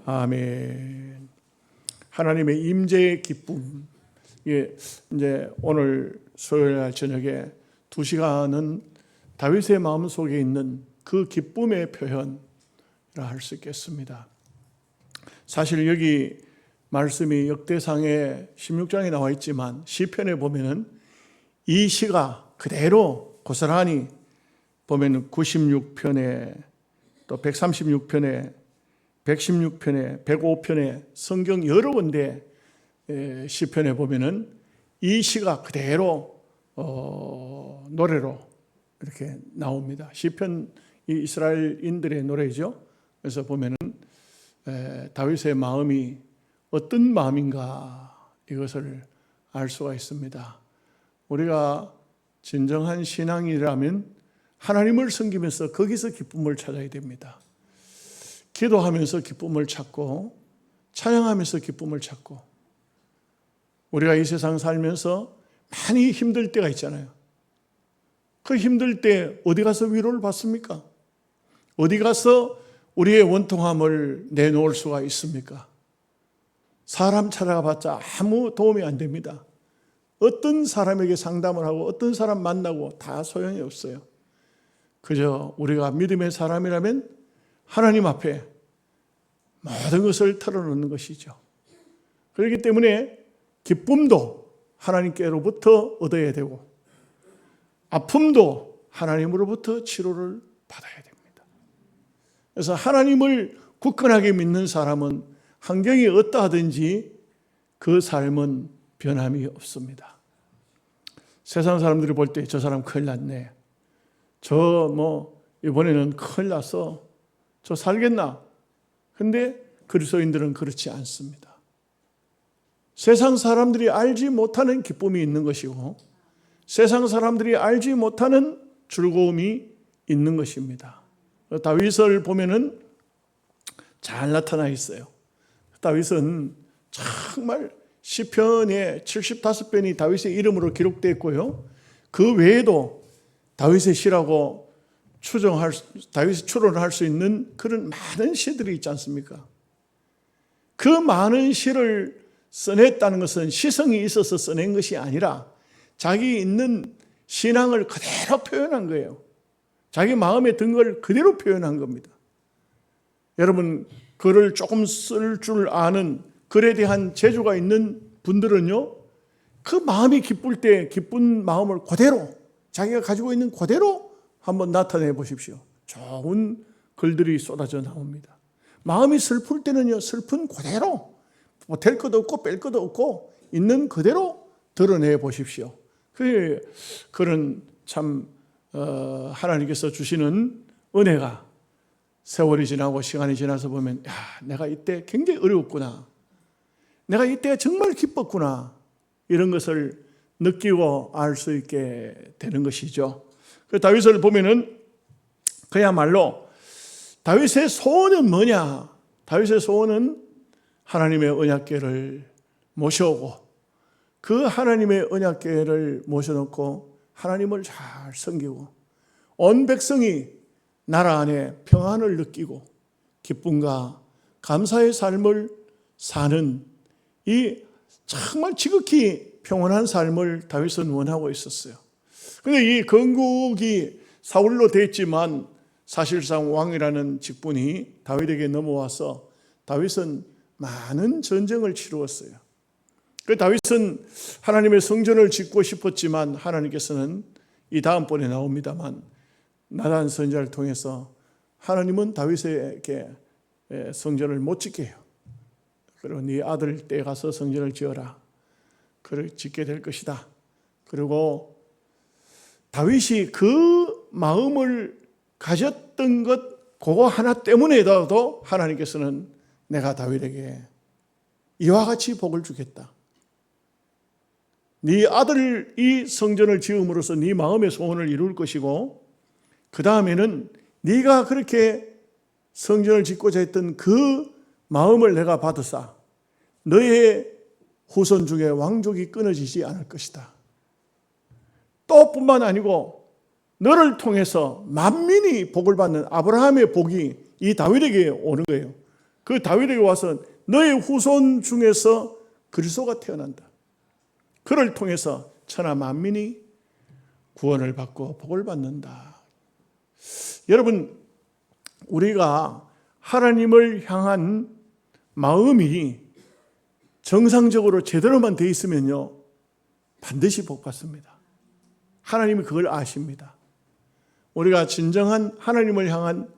아멘. 하나님의 임재의 기쁨. 이제 오늘 수요일 날 저녁에 2시간은 다윗의 마음 속에 있는 그 기쁨의 표현이라 할 수 있겠습니다. 사실 여기 말씀이 역대상의 16장에 나와 있지만 시편에 보면은 이 시가 그대로 고스란히 보면은 96편에 또 136편에 116편에 105편에 성경 여러 군데 시편에 보면은 이 시가 그대로 노래로 이렇게 나옵니다. 시편 이 이스라엘인들의 노래죠. 그래서 보면은 다윗의 마음이 어떤 마음인가 이것을 알 수가 있습니다. 우리가 진정한 신앙이라면 하나님을 섬기면서 거기서 기쁨을 찾아야 됩니다. 기도하면서 기쁨을 찾고 찬양하면서 기쁨을 찾고, 우리가 이 세상 살면서 많이 힘들 때가 있잖아요. 그 힘들 때 어디 가서 위로를 받습니까? 어디 가서 우리의 원통함을 내놓을 수가 있습니까? 사람 찾아가봤자 아무 도움이 안 됩니다. 어떤 사람에게 상담을 하고 어떤 사람 만나고 다 소용이 없어요. 그저 우리가 믿음의 사람이라면 하나님 앞에 모든 것을 털어놓는 것이죠. 그렇기 때문에 기쁨도 하나님께로부터 얻어야 되고 아픔도 하나님으로부터 치료를 받아야 됩니다. 그래서 하나님을 굳건하게 믿는 사람은 환경이 어떠하든지 그 삶은 변함이 없습니다. 세상 사람들이 볼 때 저 사람 큰일 났네, 이번에는 큰일 났어, 저 살겠나? 근데 그리스도인들은 그렇지 않습니다. 세상 사람들이 알지 못하는 기쁨이 있는 것이고 세상 사람들이 알지 못하는 즐거움이 있는 것입니다. 다윗을 보면은 잘 나타나 있어요. 다윗은 정말 시편의 75편이 다윗의 이름으로 기록되어 있고요. 그 외에도 다윗의 시라고 다윗이 추론할 수 있는 그런 많은 시들이 있지 않습니까? 그 많은 시를 써냈다는 것은 시성이 있어서 써낸 것이 아니라 자기 있는 신앙을 그대로 표현한 거예요. 자기 마음에 든 걸 그대로 표현한 겁니다. 여러분, 글을 조금 쓸 줄 아는 글에 대한 재주가 있는 분들은요, 그 마음이 기쁠 때 기쁜 마음을 그대로 자기가 가지고 있는 그대로 한번 나타내 보십시오. 좋은 글들이 쏟아져 나옵니다. 마음이 슬플 때는요, 슬픈 그대로 될 것도 없고 뺄 것도 없고 있는 그대로 드러내 보십시오. 그런 참 하나님께서 주시는 은혜가 세월이 지나고 시간이 지나서 보면, 내가 이때 굉장히 어려웠구나, 내가 이때 정말 기뻤구나, 이런 것을 느끼고 알 수 있게 되는 것이죠. 그 다윗을 보면은 그야말로 다윗의 소원은 뭐냐? 다윗의 소원은 하나님의 언약궤를 모셔오고 그 하나님의 언약궤를 모셔놓고 하나님을 잘 섬기고 온 백성이 나라 안에 평안을 느끼고 기쁨과 감사의 삶을 사는 이 정말 지극히 평온한 삶을 다윗은 원하고 있었어요. 그런데 이 건국이 사울로 됐지만 사실상 왕이라는 직분이 다윗에게 넘어와서 다윗은 많은 전쟁을 치루었어요. 그 다윗은 하나님의 성전을 짓고 싶었지만 하나님께서는 이 다음번에 나옵니다만 나단 선지자를 통해서 하나님은 다윗에게 성전을 못 짓게 해요. 그리고 네 아들 때 가서 성전을 지어라. 그를 짓게 될 것이다. 그리고 다윗이 그 마음을 가졌던 것 그거 하나 때문에라도 하나님께서는 내가 다윗에게 이와 같이 복을 주겠다. 네 아들이 성전을 지음으로써 네 마음의 소원을 이룰 것이고 그 다음에는 네가 그렇게 성전을 짓고자 했던 그 마음을 내가 받으사 너의 후손 중에 왕족이 끊어지지 않을 것이다. 또 뿐만 아니고 너를 통해서 만민이 복을 받는 아브라함의 복이 이 다윗에게 오는 거예요. 그 다윗에게 와서 너의 후손 중에서 그리스도가 태어난다. 그를 통해서 천하 만민이 구원을 받고 복을 받는다. 여러분, 우리가 하나님을 향한 마음이 정상적으로 제대로만 돼 있으면요, 반드시 복 받습니다. 하나님이 그걸 아십니다. 우리가 진정한 하나님을 향한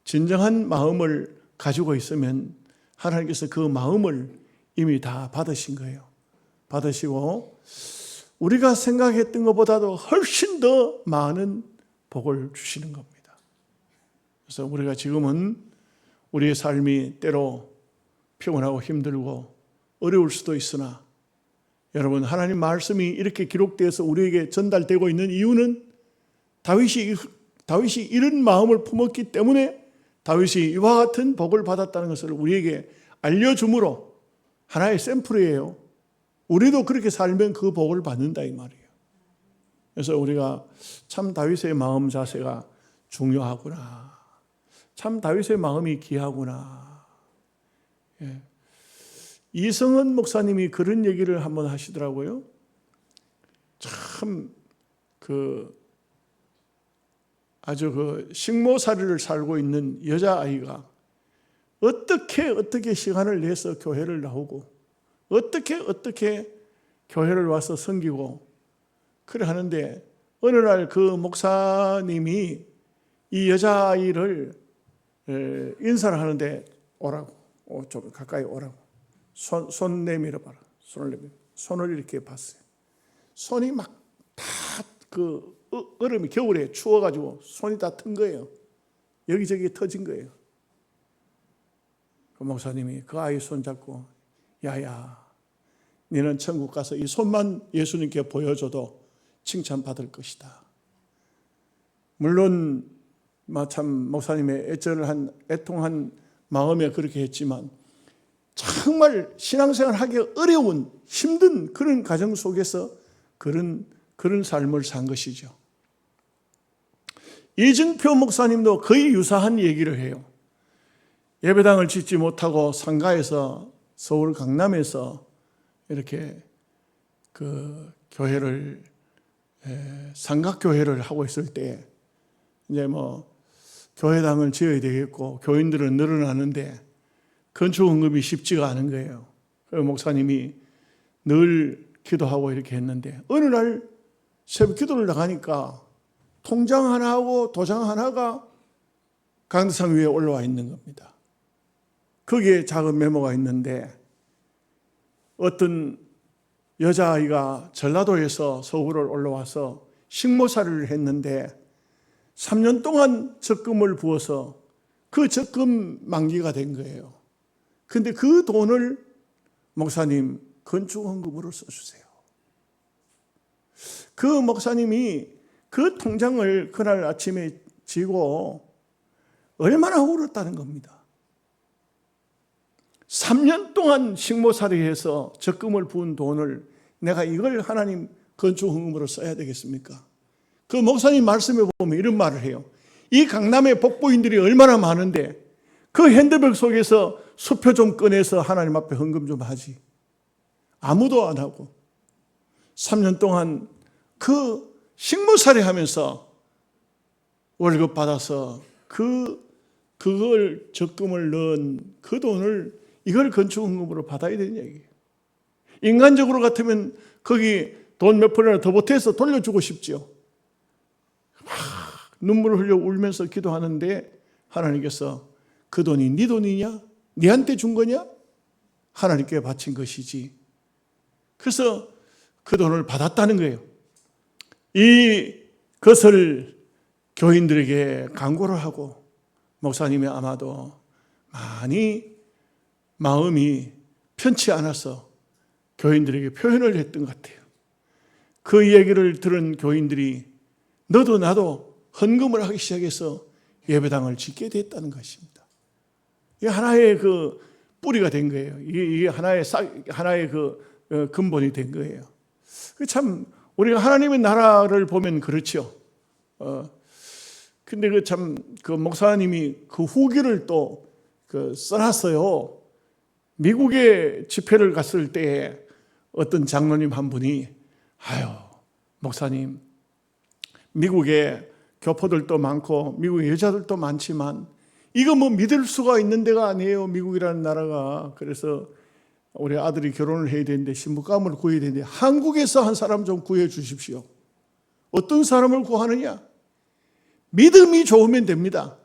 진정한 마음을 가지고 있으면 하나님께서 그 마음을 이미 다 받으신 거예요. 받으시고 우리가 생각했던 것보다도 훨씬 더 많은 복을 주시는 겁니다. 그래서 우리가 지금은 우리의 삶이 때로 피곤하고 힘들고 어려울 수도 있으나, 여러분, 하나님 말씀이 이렇게 기록되어서 우리에게 전달되고 있는 이유는 다윗이 이런 마음을 품었기 때문에 다윗이 이와 같은 복을 받았다는 것을 우리에게 알려주므로 하나의 샘플이에요. 우리도 그렇게 살면 그 복을 받는다 이 말이에요. 그래서 우리가 참 다윗의 마음 자세가 중요하구나, 참 다윗의 마음이 귀하구나. 예. 이성은 목사님이 그런 얘기를 한번 하시더라고요. 참 아주 식모살이를 살고 있는 여자아이가 어떻게 시간을 내서 교회를 나오고 어떻게 교회를 와서 섬기고 그래 하는데, 어느 날 그 목사님이 이 여자아이를 인사를 하는데 오라고, 좀 가까이 오라고, 손 내밀어 봐라. 손을 이렇게 봤어요. 손이 막 다 얼음이 겨울에 추워가지고 손이 다 튼 거예요. 여기저기 터진 거예요. 그 목사님이 그 아이 손 잡고, 야야, 너는 천국 가서 이 손만 예수님께 보여줘도 칭찬받을 것이다. 물론 참 목사님의 애통한 마음에 그렇게 했지만, 정말 신앙생활 하기 어려운 힘든 그런 가정 속에서 그런 삶을 산 것이죠. 이증표 목사님도 거의 유사한 얘기를 해요. 예배당을 짓지 못하고 상가에서, 서울 강남에서 이렇게 교회를, 삼각교회를 하고 있을 때, 이제 교회당을 지어야 되겠고 교인들은 늘어나는데 건축헌금이 쉽지가 않은 거예요. 그래서 목사님이 늘 기도하고 이렇게 했는데, 어느 날 새벽 기도를 나가니까 통장 하나하고 도장 하나가 강대상 위에 올라와 있는 겁니다. 거기에 작은 메모가 있는데, 어떤 여자아이가 전라도에서 서울을 올라와서 식모살이를 했는데 3년 동안 적금을 부어서 그 적금 만기가 된 거예요. 근데 그 돈을 목사님 건축헌금으로 써주세요. 그 목사님이 그 통장을 그날 아침에 쥐고 얼마나 울었다는 겁니다. 3년 동안 식모살이해서 적금을 부은 돈을 내가 이걸 하나님 건축헌금으로 써야 되겠습니까? 그 목사님 말씀에 보면 이런 말을 해요. 이 강남에 복부인들이 얼마나 많은데 그 핸드백 속에서 수표 좀 꺼내서 하나님 앞에 헌금 좀 하지. 아무도 안 하고 3년 동안 그 식모살이 하면서 월급 받아서 그걸 적금을 넣은 그 돈을 이걸 건축헌금으로 받아야 되는 얘기예요. 인간적으로 같으면 거기 돈 몇 푼이나 더 보태서 돌려주고 싶지요. 눈물을 흘려 울면서 기도하는데 하나님께서 그 돈이 네 돈이냐? 네한테 준 거냐? 하나님께 바친 것이지. 그래서 그 돈을 받았다는 거예요. 이것을 교인들에게 강구를 하고 목사님이 아마도 많이 마음이 편치 않아서 교인들에게 표현을 했던 것 같아요. 그 얘기를 들은 교인들이 너도 나도 헌금을 하기 시작해서 예배당을 짓게 됐다는 것입니다. 이게 하나의 그 뿌리가 된 거예요. 이게 하나의 그 근본이 된 거예요. 참 우리가 하나님의 나라를 보면 그렇죠. 근데 그 목사님이 그 후기를 또 써놨어요. 미국에 집회를 갔을 때 어떤 장로님 한 분이 목사님, 미국에 교포들도 많고 미국에 여자들도 많지만 이거 뭐 믿을 수가 있는 데가 아니에요, 미국이라는 나라가. 그래서 우리 아들이 결혼을 해야 되는데 신부감을 구해야 되는데 한국에서 한 사람 좀 구해 주십시오. 어떤 사람을 구하느냐? 믿음이 좋으면 됩니다.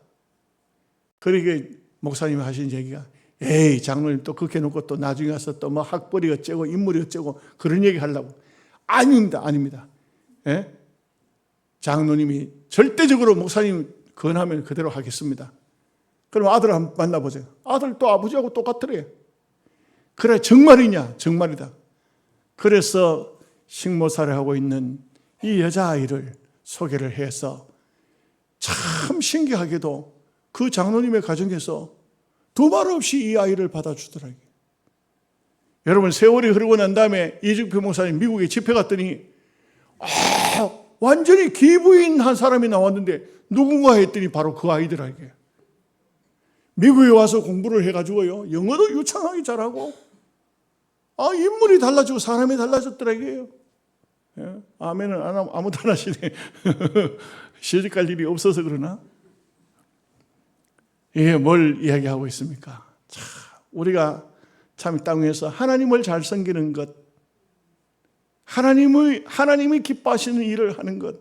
그러게 목사님이 하신 얘기가, 에이, 장로님 또 그렇게 놓고 또 나중에 가서 또 뭐 학벌이 어쩌고 인물이 어쩌고 그런 얘기 하려고. 아닙니다. 예? 장로님이 절대적으로 목사님 권하면 그대로 하겠습니다. 그럼 아들 한번 만나보세요. 아들 또 아버지하고 똑같더래. 그래, 정말이냐? 정말이다. 그래서 식모살을 하고 있는 이 여자아이를 소개를 해서 참 신기하게도 그 장로님의 가정에서 두말 없이 이 아이를 받아주더라고요. 여러분, 세월이 흐르고 난 다음에 이직표 목사님 미국에 집회 갔더니 완전히 기부인 한 사람이 나왔는데 누군가 했더니 바로 그 아이더라고요. 미국에 와서 공부를 해가지고요, 영어도 유창하게 잘하고 인물이 달라지고 사람이 달라졌더라고요. 예? 아멘은 아무도 안 하시네. 시집갈 일이 없어서 그러나? 이게 뭘 이야기하고 있습니까? 우리가 참 땅 위에서 하나님을 잘 섬기는 것, 하나님이 기뻐하시는 일을 하는 것,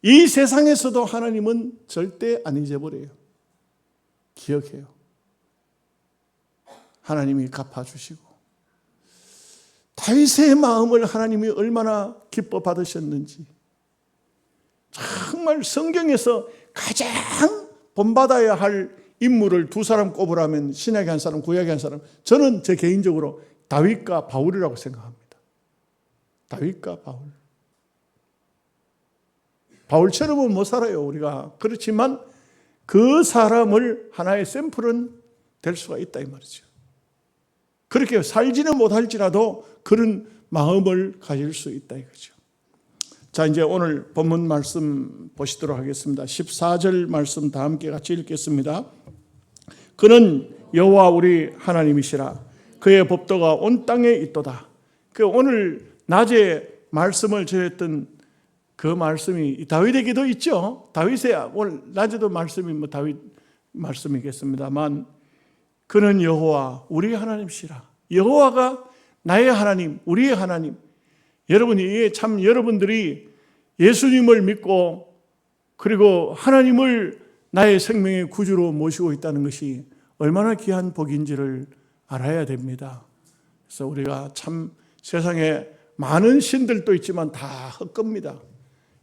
이 세상에서도 하나님은 절대 안 잊어버려요. 기억해요. 하나님이 갚아주시고, 다윗의 마음을 하나님이 얼마나 기뻐 받으셨는지, 정말 성경에서 가장 본받아야 할 인물을 두 사람 꼽으라면 신약의 한 사람, 구약의 한 사람, 저는 제 개인적으로 다윗과 바울이라고 생각합니다. 다윗과 바울. 바울처럼은 못 살아요, 우리가. 그렇지만 그 사람을 하나의 샘플은 될 수가 있다 이 말이죠. 그렇게 살지는 못할지라도 그런 마음을 가질 수 있다 이거죠. 자, 이제 오늘 본문 말씀 보시도록 하겠습니다. 14절 말씀 다 함께 같이 읽겠습니다. 그는 여호와 우리 하나님이시라. 그의 법도가 온 땅에 있도다. 오늘 낮에 말씀을 전했던 그 말씀이 다윗에게도 있죠. 다윗의 오늘 낮에도 말씀이 다윗 말씀이겠습니다만, 그는 여호와 우리 하나님이시라. 여호와가 나의 하나님, 우리의 하나님. 여러분이 참 여러분들이 예수님을 믿고 그리고 하나님을 나의 생명의 구주로 모시고 있다는 것이 얼마나 귀한 복인지를 알아야 됩니다. 그래서 우리가 참 세상에 많은 신들도 있지만 다 헛겁니다.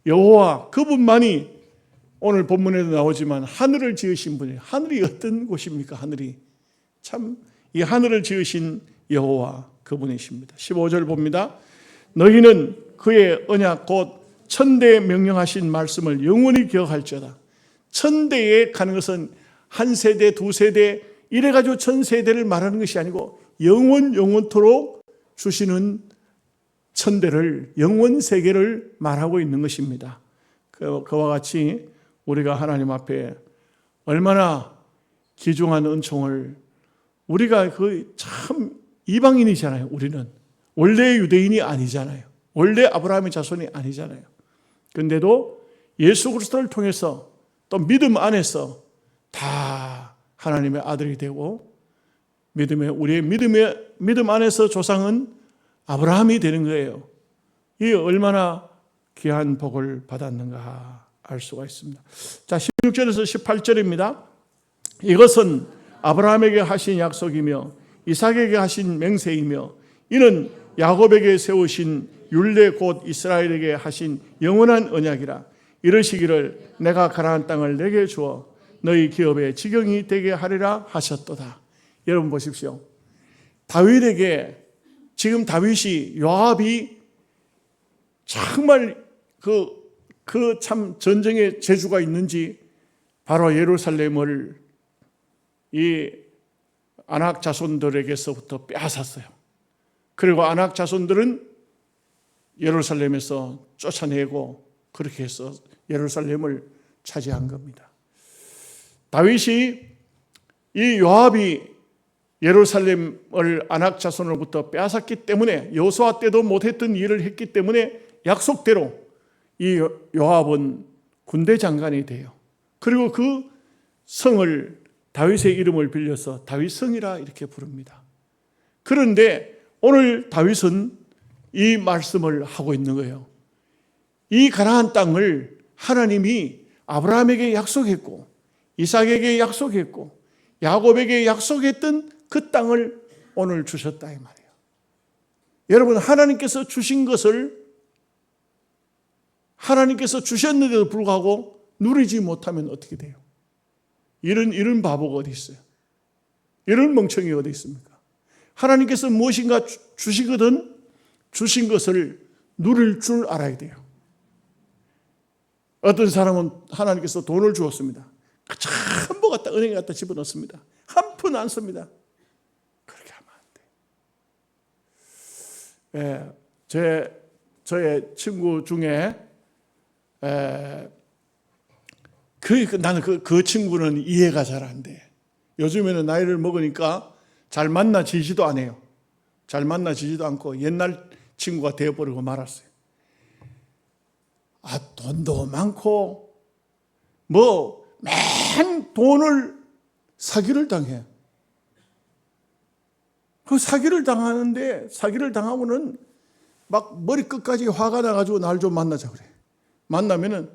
여호와 그분만이 오늘 본문에도 나오지만 하늘을 지으신 분이에요. 하늘이 어떤 곳입니까? 하늘이 참 이 하늘을 지으신 여호와 그분이십니다. 15절 봅니다. 너희는 그의 언약 곧 천대에 명령하신 말씀을 영원히 기억할지어다. 천대에 가는 것은 한 세대, 두 세대 이래가지고 천 세대를 말하는 것이 아니고 영원토록 주시는 천대를, 영원 세계를 말하고 있는 것입니다. 그와 같이 우리가 하나님 앞에 얼마나 귀중한 은총을, 우리가 참 이방인이잖아요. 우리는 원래 유대인이 아니잖아요. 원래 아브라함의 자손이 아니잖아요. 그런데도 예수 그리스도를 통해서 또 믿음 안에서 다 하나님의 아들이 되고, 우리의 믿음 안에서 조상은 아브라함이 되는 거예요. 이 얼마나 귀한 복을 받았는가 알 수가 있습니다. 자, 16절에서 18절입니다. 이것은 아브라함에게 하신 약속이며 이삭에게 하신 맹세이며 이는 야곱에게 세우신 율례 곧 이스라엘에게 하신 영원한 언약이라. 이르시기를 내가 가나안 땅을 내게 주어 너희 기업의 지경이 되게 하리라 하셨도다. 여러분 보십시오. 다윗에게 지금 다윗이, 요압이 정말 그 참 전쟁의 재주가 있는지 바로 예루살렘을 이 아낙 자손들에게서부터 빼앗았어요. 그리고 아낙 자손들은 예루살렘에서 쫓아내고 그렇게 해서 예루살렘을 차지한 겁니다. 다윗이 이 요압이 예루살렘을 아낙 자손으로부터 빼앗았기 때문에 여호수아 때도 못했던 일을 했기 때문에 약속대로 이 요압은 군대 장관이 돼요. 그리고 그 성을 다윗의 이름을 빌려서 다윗성이라 이렇게 부릅니다. 그런데 오늘 다윗은 이 말씀을 하고 있는 거예요. 이 가나안 땅을 하나님이 아브라함에게 약속했고 이삭에게 약속했고 야곱에게 약속했던 그 땅을 오늘 주셨다 이 말이에요. 여러분, 하나님께서 주신 것을 하나님께서 주셨는데도 불구하고 누리지 못하면 어떻게 돼요? 이런 바보가 어디 있어요? 이런 멍청이 어디 있습니까? 하나님께서 무엇인가 주시거든 주신 것을 누릴 줄 알아야 돼요. 어떤 사람은 하나님께서 돈을 주었습니다. 전부 갖다 은행에 갖다 집어넣습니다. 한 푼 안 씁니다. 그렇게 하면 안 돼. 저의 친구 중에 나는 그 친구는 이해가 잘 안 돼. 요즘에는 나이를 먹으니까 잘 만나지지도 않아요. 잘 만나지지도 않고 옛날 친구가 되어버리고 말았어요. 돈도 많고 맨 돈을 사기를 당해. 그 사기를 당하는데 사기를 당하고는 막 머리끝까지 화가 나가지고 날 좀 만나자 그래. 만나면은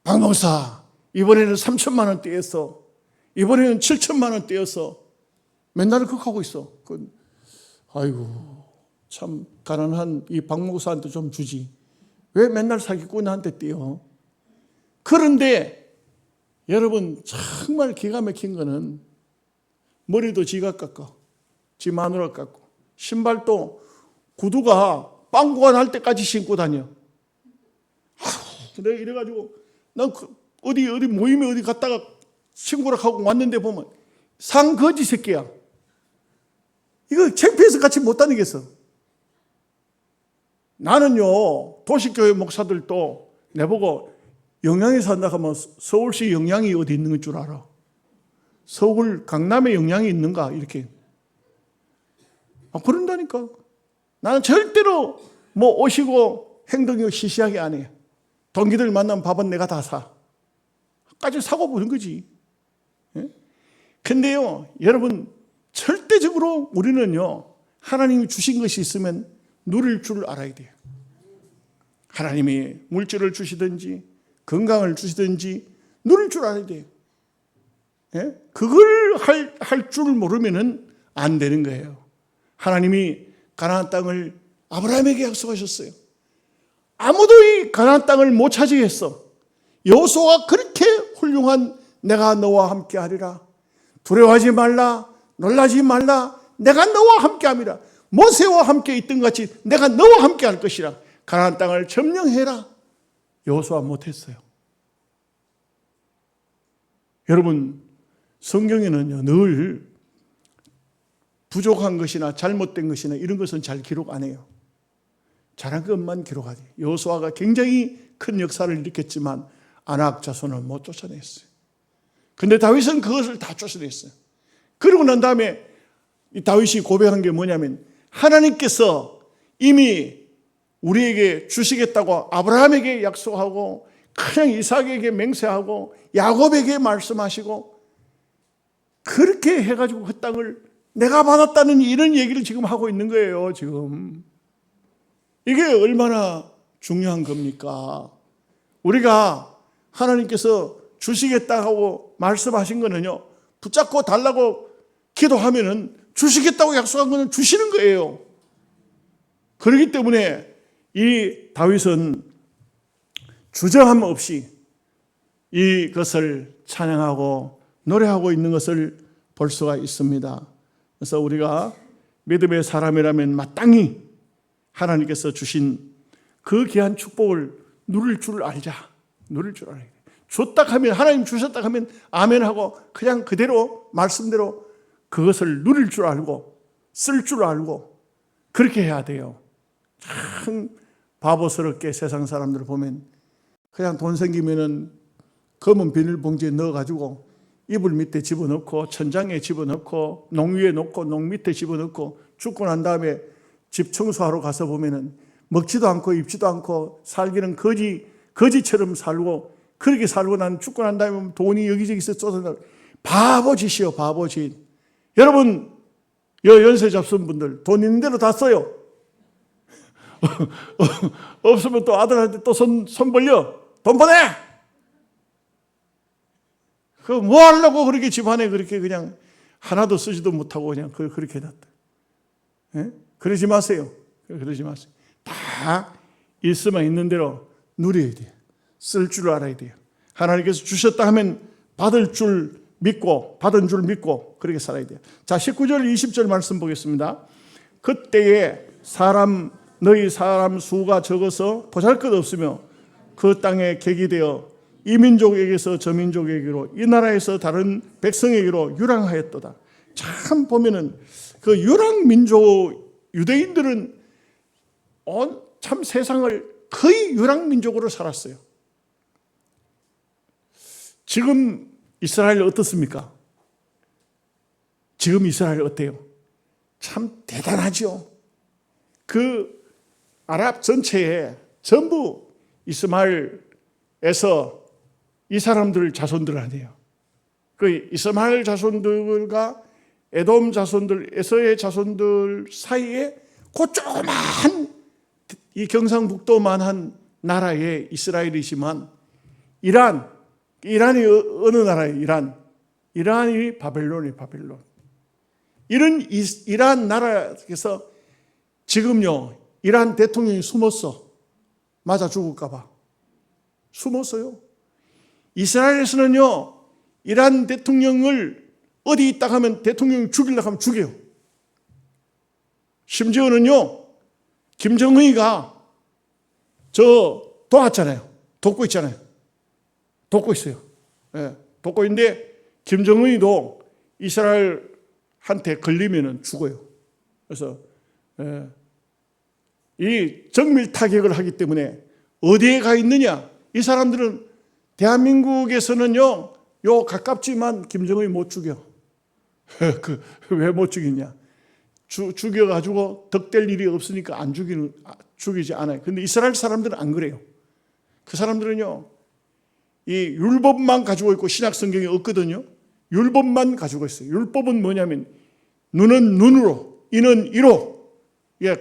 박 목사 이번에는 3천만 원 떼었어. 이번에는 7천만 원 떼었어. 맨날 그렇게 하고 있어. 아이고 참 가난한 이 박 목사한테 좀 주지. 왜 맨날 사기꾼한테 떼어? 그런데 여러분 정말 기가 막힌 거는 머리도 지가 깎아. 지 마누라 깎고 신발도 구두가 빵꾸가 날 때까지 신고 다녀. 내가 이래가지고 난 어디 모임에 어디 갔다가 친구랑 하고 왔는데 보면 상거지 새끼야. 이거 창피해서 같이 못 다니겠어. 나는요 도시교회 목사들도 내보고 영양에 산다 하면 서울시 영양이 어디 있는 줄 알아? 서울 강남에 영양이 있는가 이렇게. 그런다니까. 나는 절대로 오시고 행동이 시시하게 안 해. 동기들 만나면 밥은 내가 다 사. 까지 사고 보는 거지. 근데요, 여러분, 절대적으로 우리는요, 하나님이 주신 것이 있으면 누릴 줄 알아야 돼요. 하나님이 물질을 주시든지, 건강을 주시든지, 누릴 줄 알아야 돼요. 그걸 할 줄 모르면은 안 되는 거예요. 하나님이 가나안 땅을 아브라함에게 약속하셨어요. 아무도 이 가나안 땅을 못 차지게 했어. 여호수아가 그렇게 훌륭한 내가 너와 함께 하리라. 두려워하지 말라. 놀라지 말라. 내가 너와 함께 함이라. 모세와 함께 있던 것 같이 내가 너와 함께 할 것이라. 가나안 땅을 점령해라. 여호수아 못했어요. 여러분, 성경에는요 늘 부족한 것이나 잘못된 것이나 이런 것은 잘 기록 안 해요. 잘한 것만 기록하지. 여호수아가 굉장히 큰 역사를 일으켰지만 아낙 자손을 못 쫓아냈어요. 근데 다윗은 그것을 다 쫓아냈어요. 그러고 난 다음에 이 다윗이 고백한 게 뭐냐면 하나님께서 이미 우리에게 주시겠다고 아브라함에게 약속하고 그냥 이삭에게 맹세하고 야곱에게 말씀하시고 그렇게 해가지고 그 땅을 내가 받았다는 이런 얘기를 지금 하고 있는 거예요. 지금 이게 얼마나 중요한 겁니까? 우리가 하나님께서 주시겠다고 말씀하신 거는요 붙잡고 달라고 기도하면은 주시겠다고 약속한 거는 주시는 거예요. 그렇기 때문에 이 다윗은 주저함 없이 이것을 찬양하고 노래하고 있는 것을 볼 수가 있습니다. 그래서 우리가 믿음의 사람이라면 마땅히 하나님께서 주신 그 귀한 축복을 누릴 줄 알자. 누릴 줄 알아야 돼. 줬다 하면 하나님 주셨다 하면 아멘하고 그냥 그대로 말씀대로 그것을 누릴 줄 알고 쓸 줄 알고 그렇게 해야 돼요. 참 바보스럽게 세상 사람들을 보면 그냥 돈 생기면은 검은 비닐봉지에 넣어가지고 이불 밑에 집어넣고 천장에 집어넣고 농 위에 놓고 농 밑에 집어넣고 죽고 난 다음에 집 청소하러 가서 보면은 먹지도 않고 입지도 않고 살기는 거지처럼 살고, 그렇게 살고 난 죽고 난 다음에 돈이 여기저기서 쏟아져. 바보짓이요, 바보짓. 여러분, 연세 잡순 분들 돈 있는 대로 다 써요. 없으면 또 아들한테 또 손 벌려. 돈 보내! 뭐 하려고 그렇게 집안에 그렇게 그냥 하나도 쓰지도 못하고 그냥 그렇게 해놨다. 예? 그러지 마세요. 그러지 마세요. 다 있으면 있는 대로 누려야 돼요. 쓸 줄 알아야 돼요. 하나님께서 주셨다 하면 받은 줄 믿고 그렇게 살아야 돼요. 자, 19절 20절 말씀 보겠습니다. 그때에 너희 사람 수가 적어서 보잘것없으며 그 땅에 객이 되어 이 민족에게서 저 민족에게로, 이 나라에서 다른 백성에게로 유랑하였도다. 참 보면은 그 유랑 민족 유대인들은 참 세상을 거의 유랑 민족으로 살았어요. 지금 이스라엘 어떻습니까? 지금 이스라엘 어때요? 참 대단하죠. 그 아랍 전체에 전부 이스마엘에서 이 사람들 자손들 아니에요. 그 이스마엘 자손들과 에돔 자손들, 에서의 자손들 사이에 그 조그마한 이 경상북도만한 나라의 이스라엘이지만 이란이 어느 나라예요? 이란이 바벨론이에요, 바벨론. 이런 이란 나라에서 지금요, 이란 대통령이 숨었어. 맞아 죽을까봐. 숨었어요. 이스라엘에서는요, 이란 대통령을 어디 있다 하면 대통령이 죽이려고 하면 죽여요. 심지어는요, 김정은이가 도왔잖아요. 돕고 있잖아요. 돕고 있어요. 예, 돕고 있는데, 김정은이도 이스라엘한테 걸리면 죽어요. 그래서, 이 정밀 타격을 하기 때문에 어디에 가 있느냐? 이 사람들은 대한민국에서는요, 가깝지만 김정은이 못 죽여. 왜 못 죽이냐? 죽여가지고 덕될 일이 없으니까 죽이지 않아요. 근데 이스라엘 사람들은 안 그래요. 그 사람들은요, 이 율법만 가지고 있고 신약 성경이 없거든요. 율법만 가지고 있어요. 율법은 뭐냐면, 눈은 눈으로, 이는 이로,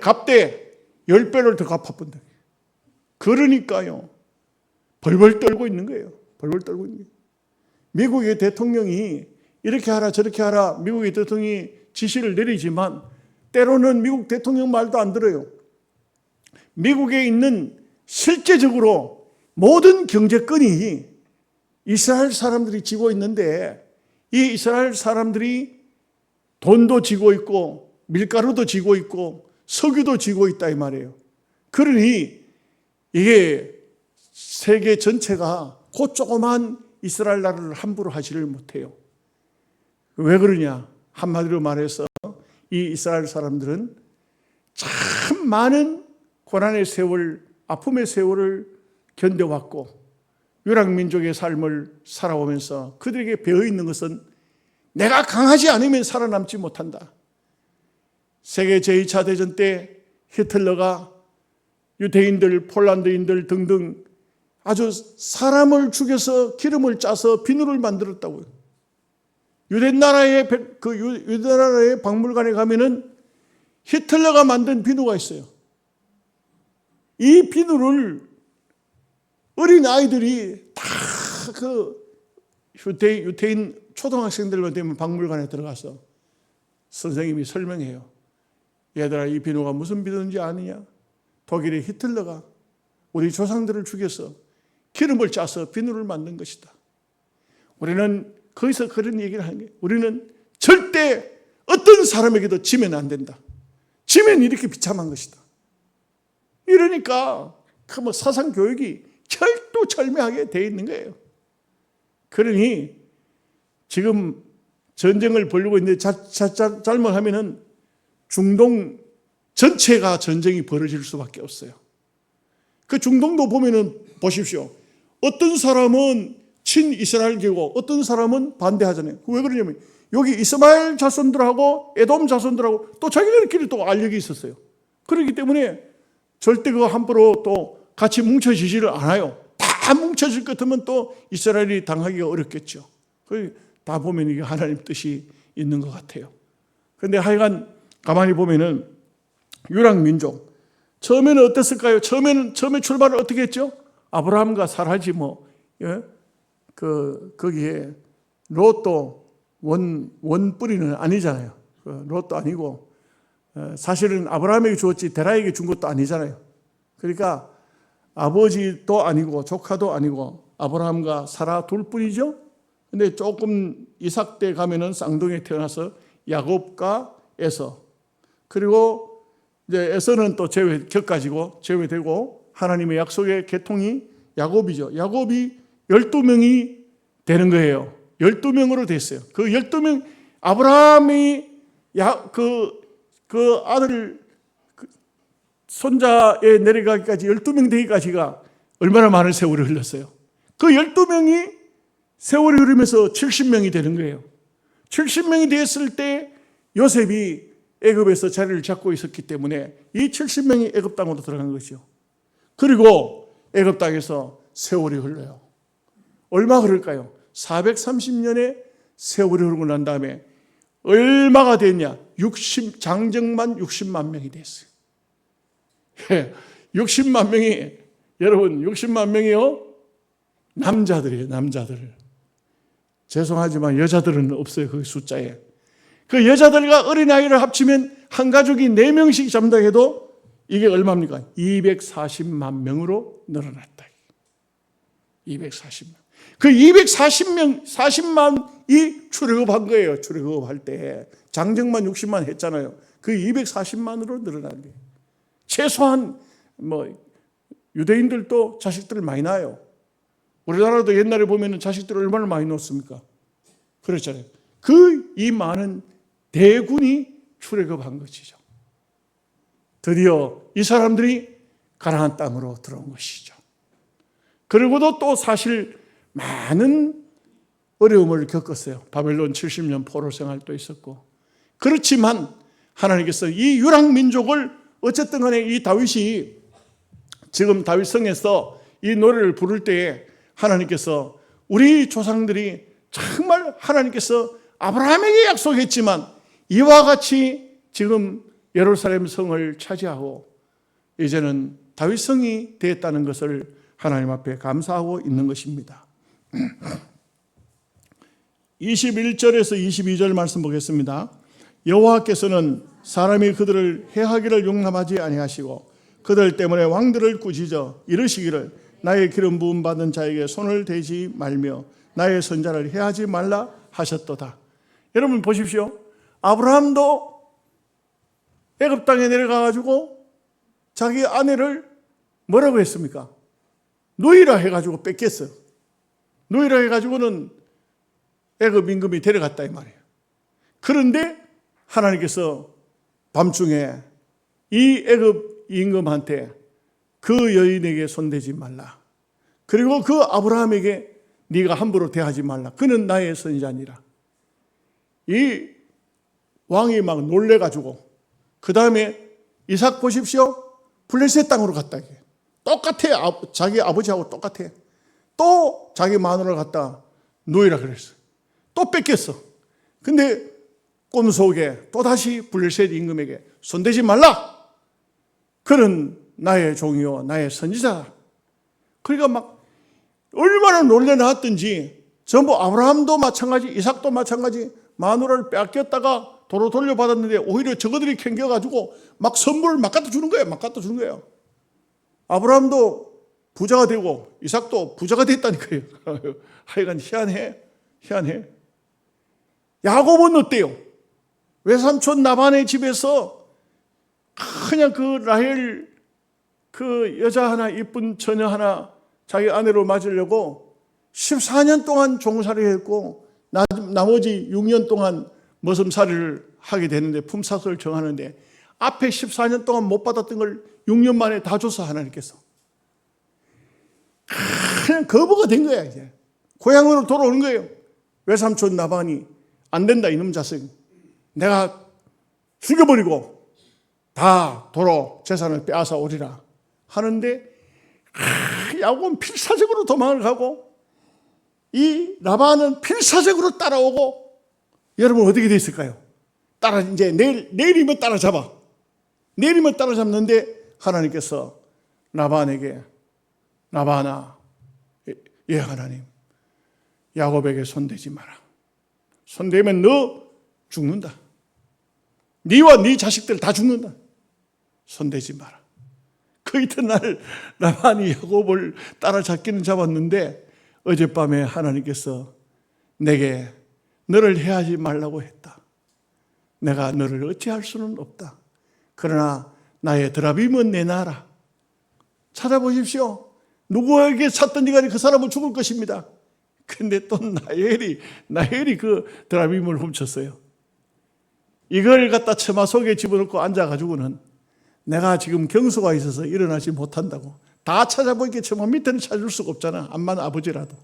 갚되 10배를 더 갚아본다. 그러니까요, 벌벌 떨고 있는 거예요. 벌벌 떨고 있는 거예요. 미국의 대통령이 이렇게 하라 저렇게 하라 미국의 대통령이 지시를 내리지만 때로는 미국 대통령 말도 안 들어요. 미국에 있는 실제적으로 모든 경제권이 이스라엘 사람들이 쥐고 있는데, 이 이스라엘 사람들이 돈도 쥐고 있고 밀가루도 쥐고 있고 석유도 쥐고 있다 이 말이에요. 그러니 이게 세계 전체가 그 조그만 이스라엘 나라를 함부로 하지를 못해요. 왜 그러냐? 한마디로 말해서 이 이스라엘 사람들은 참 많은 고난의 세월, 아픔의 세월을 견뎌왔고 유랑민족의 삶을 살아오면서 그들에게 배어있는 것은 내가 강하지 않으면 살아남지 못한다. 세계 제2차 대전 때 히틀러가 유대인들, 폴란드인들 등등 아주 사람을 죽여서 기름을 짜서 비누를 만들었다고요. 유대나라의 박물관에 가면은 히틀러가 만든 비누가 있어요. 이 비누를 어린 아이들이 다 유태인 초등학생들만 되면 박물관에 들어가서 선생님이 설명해요. 얘들아, 이 비누가 무슨 비누인지 아느냐? 독일의 히틀러가 우리 조상들을 죽여서 기름을 짜서 비누를 만든 것이다. 우리는 거기서 그런 얘기를 하는 거예요. 우리는 절대 어떤 사람에게도 지면 안 된다. 지면 이렇게 비참한 것이다. 이러니까 그 사상 교육이 철두철미하게 되어 있는 거예요. 그러니 지금 전쟁을 벌이고 있는데 잘못하면은 중동 전체가 전쟁이 벌어질 수밖에 없어요. 그 중동도 보면은 보십시오. 어떤 사람은 친이스라엘계고 어떤 사람은 반대하잖아요. 왜 그러냐면 여기 이스마엘 자손들하고 에돔 자손들하고 또 자기들끼리 또 알력이 있었어요. 그렇기 때문에 절대 그거 함부로 또 같이 뭉쳐지지를 않아요. 다 뭉쳐질 것 같으면 또 이스라엘이 당하기가 어렵겠죠. 다 보면 이게 하나님 뜻이 있는 것 같아요. 그런데 하여간 가만히 보면은 유랑민족 처음에는 어땠을까요? 처음에 출발을 어떻게 했죠? 아브라함과 사라지 거기에 롯도 원뿌리는 아니잖아요. 롯도 아니고 사실은 아브라함에게 주었지 데라에게 준 것도 아니잖아요. 그러니까 아버지도 아니고 조카도 아니고 아브라함과 사라 둘뿐이죠. 근데 조금 이삭 때 가면은 쌍둥이에 태어나서 야곱과 에서, 그리고 이제 에서는 또 격가지고 제외되고 하나님의 약속의 계통이 야곱이죠. 야곱이 12명이 되는 거예요. 12명으로 됐어요. 그 12명, 아브라함이 그 아들 손자에 내려가기까지 12명 되기까지가 얼마나 많은 세월이 흘렀어요. 그 12명이 세월이 흐르면서 70명이 되는 거예요. 70명이 됐을 때 요셉이 애굽에서 자리를 잡고 있었기 때문에 이 70명이 애굽 땅으로 들어간 거죠. 그리고 애굽 땅에서 세월이 흘러요. 얼마 흐를까요? 430년의 세월이 흐르고 난 다음에 얼마가 됐냐? 장정만 60만 명이 됐어요. 60만 명이, 여러분 60만 명이요? 남자들이에요. 남자들. 죄송하지만 여자들은 없어요. 그 숫자에. 그 여자들과 어린아이를 합치면 한 가족이 4명씩 잡는다 해도 이게 얼마입니까? 240만 명으로 늘어났다. 240만. 그 240만이 출애굽한 거예요. 출애굽할 때 장정만 60만 했잖아요. 그 240만으로 늘어난 거예요. 최소한 유대인들도 자식들을 많이 낳아요. 우리나라도 옛날에 보면 자식들을 얼마나 많이 낳습니까? 그렇잖아요. 이 많은 대군이 출애굽한 것이죠. 드디어 이 사람들이 가나안 땅으로 들어온 것이죠. 그리고도 또 사실 많은 어려움을 겪었어요. 바벨론 70년 포로 생활도 있었고. 그렇지만 하나님께서 이 유랑민족을 어쨌든 간에 이 다윗이 지금 다윗성에서 이 노래를 부를 때에 하나님께서 우리 조상들이 정말 하나님께서 아브라함에게 약속했지만 이와 같이 지금 예루살렘 성을 차지하고 이제는 다윗 성이 되었다는 것을 하나님 앞에 감사하고 있는 것입니다. 21절에서 22절 말씀 보겠습니다. 여호와께서는 사람이 그들을 해하기를 용납하지 아니하시고 그들 때문에 왕들을 꾸짖어 이르시기를 나의 기름 부음 받은 자에게 손을 대지 말며 나의 선자를 해하지 말라 하셨도다. 여러분 보십시오. 아브라함도 애굽 땅에 내려가가지고 자기 아내를 뭐라고 했습니까? 누이라 해가지고 뺏겼어요. 누이라 해가지고는 애굽 임금이 데려갔다 이 말이에요. 그런데 하나님께서 밤중에 이 애굽 임금한테 그 여인에게 손대지 말라. 그리고 그 아브라함에게 네가 함부로 대하지 말라. 그는 나의 선지자니라. 이 왕이 막 놀래가지고 그 다음에 이삭 보십시오. 블레셋 땅으로 갔다. 똑같아. 자기 아버지하고 똑같아. 또 자기 마누라를 갖다 누이라 그랬어. 또 뺏겼어. 근데 꿈속에 또다시 블레셋 임금에게 손대지 말라. 그는 나의 종이요 나의 선지자. 그러니까 막 얼마나 놀래 나왔던지 전부 아브라함도 마찬가지 이삭도 마찬가지 마누라를 뺏겼다가 도로 돌려받았는데 오히려 저거들이 캥겨가지고 막 선물을 막 갖다 주는 거예요. 막 갖다 주는 거예요. 아브라함도 부자가 되고 이삭도 부자가 됐다니까요. 하여간 희한해. 야곱은 어때요? 외삼촌 나반의 집에서 그냥 그 라헬 그 여자 하나 이쁜 처녀 하나 자기 아내로 맞으려고 14년 동안 종살이 했고 나머지 6년 동안 머슴살이를 하게 되는데 품삯을 정하는데 앞에 14년 동안 못 받았던 걸 6년 만에 다 줘서 하나님께서 그냥 거부가 된 거야. 이제 고향으로 돌아오는 거예요. 외삼촌 라반이 안 된다 이놈 자식, 내가 죽여버리고 다 도로 재산을 빼앗아 오리라 하는데 야곱은 필사적으로 도망을 가고 이 라반은 필사적으로 따라오고, 여러분 어떻게 됐을까요? 이제 내일이면 따라잡아. 내일이면 따라잡는데 하나님께서 라반에게, 라반아, 예 하나님, 야곱에게 손대지 마라. 손대면 너 죽는다. 네와 네 자식들 다 죽는다. 손대지 마라. 그 이튿날 라반이 야곱을 따라잡기는 잡았는데 어젯밤에 하나님께서 내게 너를 해하지 말라고 했다. 내가 너를 어찌할 수는 없다. 그러나 나의 드라빔은 내놔라. 찾아보십시오. 누구에게 샀든지 간에 그 사람은 죽을 것입니다. 근데 또 나엘이 그 드라빔을 훔쳤어요. 이걸 갖다 처마 속에 집어넣고 앉아가지고는 내가 지금 경소가 있어서 일어나지 못한다고. 다 찾아보니까 처마 밑에는 찾을 수가 없잖아. 암만 아버지라도.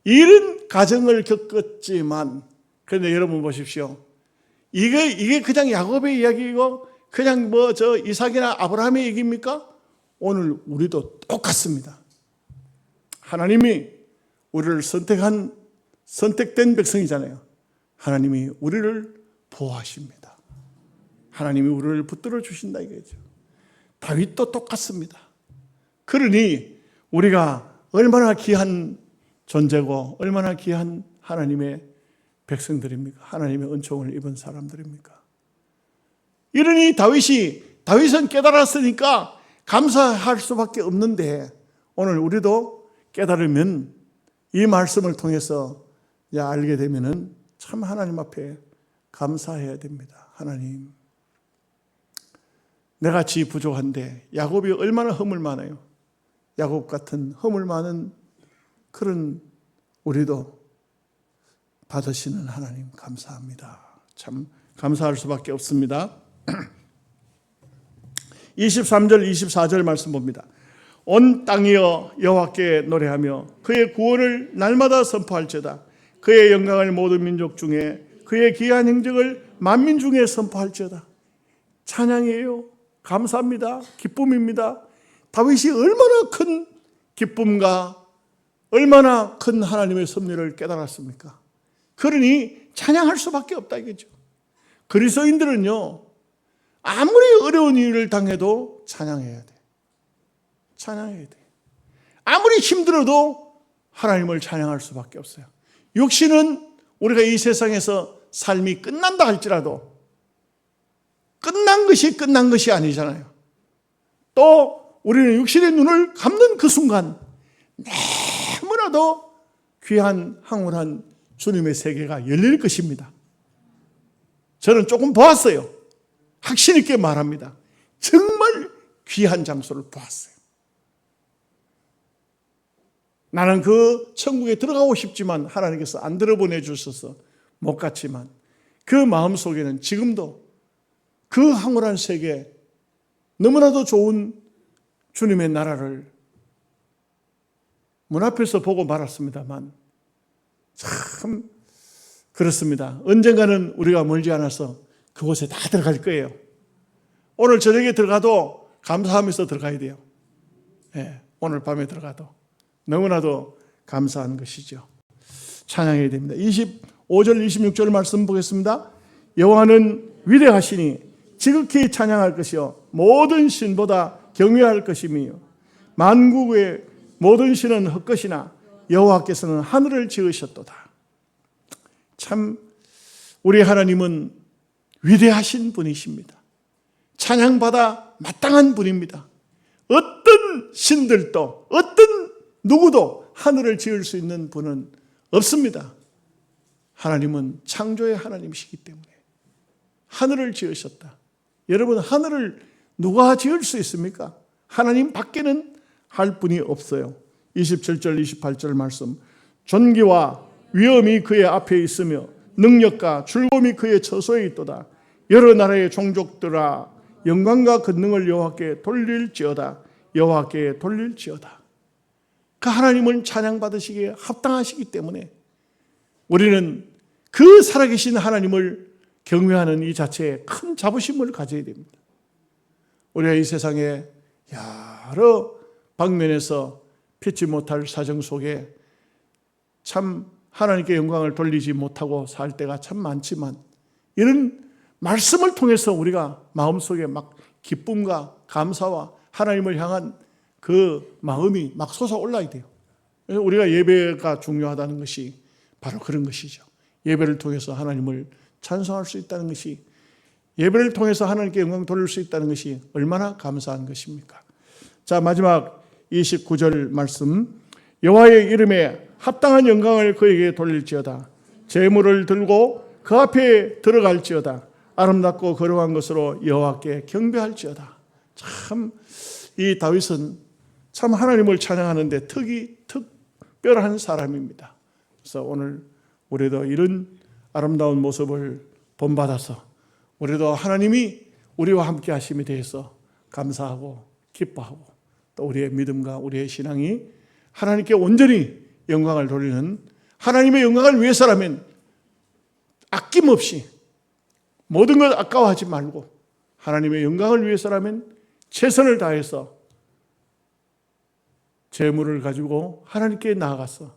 이런 가정을 겪었지만, 그런데 여러분 보십시오. 이게 그냥 야곱의 이야기이고 그냥 이삭이나 아브라함의 얘기입니까? 오늘 우리도 똑같습니다. 하나님이 우리를 선택된 백성이잖아요. 하나님이 우리를 보호하십니다. 하나님이 우리를 붙들어 주신다 이거죠. 다윗도 똑같습니다. 그러니 우리가 얼마나 귀한 존재고 얼마나 귀한 하나님의 백성들입니까? 하나님의 은총을 입은 사람들입니까? 이러니 다윗은 깨달았으니까 감사할 수밖에 없는데, 오늘 우리도 깨달으면 이 말씀을 통해서 알게 되면은 참 하나님 앞에 감사해야 됩니다. 하나님, 내같이 부족한데 야곱이 얼마나 허물 많아요. 야곱 같은 허물 많은 그런 우리도 받으시는 하나님 감사합니다. 참 감사할 수밖에 없습니다. 23절 24절 말씀 봅니다. 온 땅이여 여호와께 노래하며 그의 구원을 날마다 선포할지어다. 그의 영광을 모든 민족 중에, 그의 귀한 행적을 만민 중에 선포할지어다. 찬양이에요. 감사합니다. 기쁨입니다. 다윗이 얼마나 큰 기쁨과 얼마나 큰 하나님의 섭리를 깨달았습니까? 그러니 찬양할 수밖에 없다 이거죠. 그리스도인들은요, 아무리 어려운 일을 당해도 찬양해야 돼. 찬양해야 돼. 아무리 힘들어도 하나님을 찬양할 수밖에 없어요. 육신은 우리가 이 세상에서 삶이 끝난다 할지라도 끝난 것이 아니잖아요. 또 우리는 육신의 눈을 감는 그 순간 너무나도 귀한 황홀한 주님의 세계가 열릴 것입니다. 저는 조금 보았어요. 확신 있게 말합니다. 정말 귀한 장소를 보았어요. 나는 그 천국에 들어가고 싶지만 하나님께서 안 들어보내 주셔서 못 갔지만 그 마음속에는 지금도 그 황홀한 세계, 너무나도 좋은 주님의 나라를 문 앞에서 보고 말았습니다만 참 그렇습니다. 언젠가는 우리가 멀지 않아서 그곳에 다 들어갈 거예요. 오늘 저녁에 들어가도 감사하면서 들어가야 돼요. 네, 오늘 밤에 들어가도 너무나도 감사한 것이죠. 찬양해야 됩니다. 25절 26절 말씀 보겠습니다. 여호와는 위대하시니 지극히 찬양할 것이요 모든 신보다 경외할 것이며 만국의 모든 신은 헛것이나 여호와께서는 하늘을 지으셨도다. 참 우리 하나님은 위대하신 분이십니다. 찬양받아 마땅한 분입니다. 어떤 신들도 어떤 누구도 하늘을 지을 수 있는 분은 없습니다. 하나님은 창조의 하나님이시기 때문에 하늘을 지으셨다. 여러분, 하늘을 누가 지을 수 있습니까? 하나님 밖에는 할 분이 없어요. 27절 28절 말씀, 존귀와 위엄이 그의 앞에 있으며 능력과 즐거움이 그의 처소에 있도다. 여러 나라의 종족들아 영광과 권능을 여호와께 돌릴지어다. 여호와께 돌릴지어다. 그 하나님은 찬양받으시기에 합당하시기 때문에 우리는 그 살아계신 하나님을 경외하는 이 자체에 큰 자부심을 가져야 됩니다. 우리가 이 세상에 여러 방면에서 피치 못할 사정 속에 참 하나님께 영광을 돌리지 못하고 살 때가 참 많지만, 이런 말씀을 통해서 우리가 마음속에 막 기쁨과 감사와 하나님을 향한 그 마음이 막 솟아올라야 돼요. 그래서 우리가 예배가 중요하다는 것이 바로 그런 것이죠. 예배를 통해서 하나님을 찬송할 수 있다는 것이, 예배를 통해서 하나님께 영광 돌릴 수 있다는 것이 얼마나 감사한 것입니까? 자, 마지막 29절 말씀. 여호와의 이름에 합당한 영광을 그에게 돌릴지어다. 제물을 들고 그 앞에 들어갈지어다. 아름답고 거룩한 것으로 여호와께 경배할지어다. 참 이 다윗은 참 하나님을 찬양하는데 특별한 사람입니다. 그래서 오늘 우리도 이런 아름다운 모습을 본받아서 우리도 하나님이 우리와 함께 하심에 대해서 감사하고 기뻐하고, 또 우리의 믿음과 우리의 신앙이 하나님께 온전히 영광을 돌리는, 하나님의 영광을 위해서라면 아낌없이 모든 것 아까워하지 말고 하나님의 영광을 위해서라면 최선을 다해서 재물을 가지고 하나님께 나아가서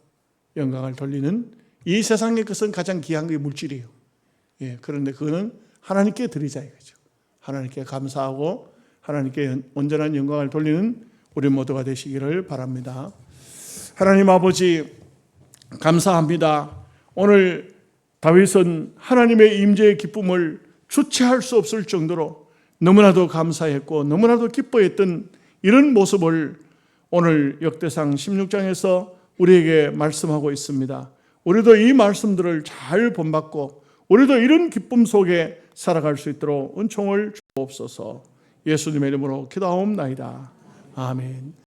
영광을 돌리는, 이 세상의 것은 가장 귀한 게 물질이에요. 그런데 그거는 하나님께 드리자 이거죠. 하나님께 감사하고 하나님께 온전한 영광을 돌리는 우리 모두가 되시기를 바랍니다. 하나님 아버지, 감사합니다. 오늘 다윗은 하나님의 임재의 기쁨을 주체할 수 없을 정도로 너무나도 감사했고 너무나도 기뻐했던 이런 모습을 오늘 역대상 16장에서 우리에게 말씀하고 있습니다. 우리도 이 말씀들을 잘 본받고 우리도 이런 기쁨 속에 살아갈 수 있도록 은총을 주옵소서. 예수님의 이름으로 기도하옵나이다. 아멘.